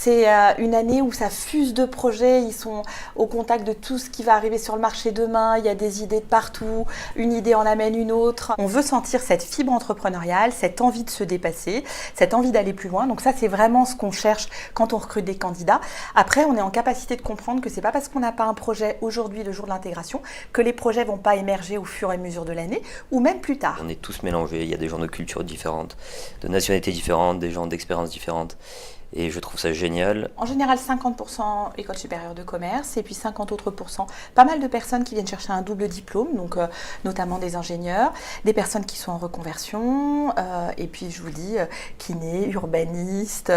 C'est une année où ça fuse de projets, ils sont au contact de tout ce qui va arriver sur le marché demain, il y a des idées de partout, une idée en amène une autre. On veut sentir cette fibre entrepreneuriale, cette envie de se dépasser, cette envie d'aller plus loin. Donc ça, c'est vraiment ce qu'on cherche quand on recrute des candidats. Après, on est en capacité de comprendre que c'est pas parce qu'on n'a pas un projet aujourd'hui, le jour de l'intégration, que les projets vont pas émerger au fur et à mesure de l'année, ou même plus tard. On est tous mélangés, il y a des gens de cultures différentes, de nationalités différentes, des gens d'expériences différentes. Et je trouve ça génial. En général, 50% école supérieure de commerce et puis 50 autres %, pas mal de personnes qui viennent chercher un double diplôme, donc notamment des ingénieurs, des personnes qui sont en reconversion, et puis je vous dis, kinés, urbanistes,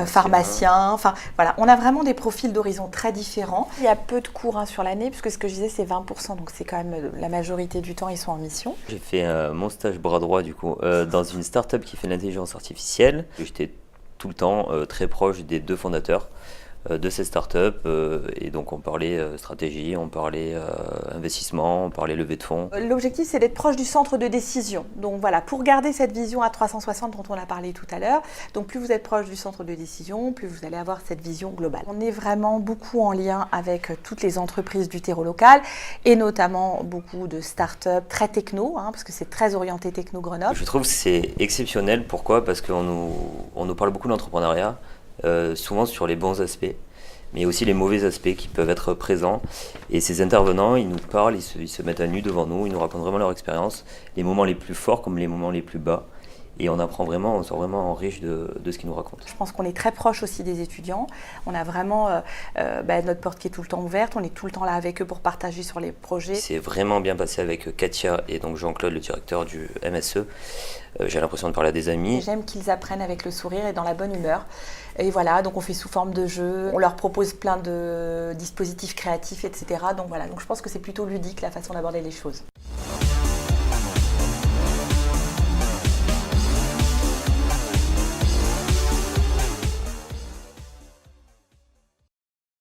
pharmaciens, enfin voilà, on a vraiment des profils d'horizons très différents. Il y a peu de cours sur l'année, puisque ce que je disais c'est 20%, donc c'est quand même la majorité du temps ils sont en mission. J'ai fait mon stage bras droit du coup dans une start-up qui fait de l'intelligence artificielle. J'étais tout le temps très proche des deux fondateurs de cette start-up et donc on parlait stratégie, on parlait investissement, on parlait levée de fonds. L'objectif c'est d'être proche du centre de décision, donc voilà, pour garder cette vision à 360 dont on a parlé tout à l'heure, donc plus vous êtes proche du centre de décision, plus vous allez avoir cette vision globale. On est vraiment beaucoup en lien avec toutes les entreprises du terreau local et notamment beaucoup de start-up très techno, parce que c'est très orienté techno Grenoble. Je trouve que c'est exceptionnel, pourquoi ? Parce qu'on nous parle beaucoup d'entrepreneuriat, souvent sur les bons aspects, mais aussi les mauvais aspects qui peuvent être présents. Et ces intervenants, ils nous parlent, ils se mettent à nu devant nous, ils nous racontent vraiment leur expérience, les moments les plus forts comme les moments les plus bas. Et on apprend vraiment, on sort vraiment riche de ce qu'ils nous racontent. Je pense qu'on est très proche aussi des étudiants. On a vraiment notre porte qui est tout le temps ouverte. On est tout le temps là avec eux pour partager sur les projets. C'est vraiment bien passé avec Katia et donc Jean-Claude, le directeur du MSE. J'ai l'impression de parler à des amis. Et j'aime qu'ils apprennent avec le sourire et dans la bonne humeur. Et voilà, donc on fait sous forme de jeu. On leur propose plein de dispositifs créatifs, etc. Donc voilà, donc je pense que c'est plutôt ludique la façon d'aborder les choses.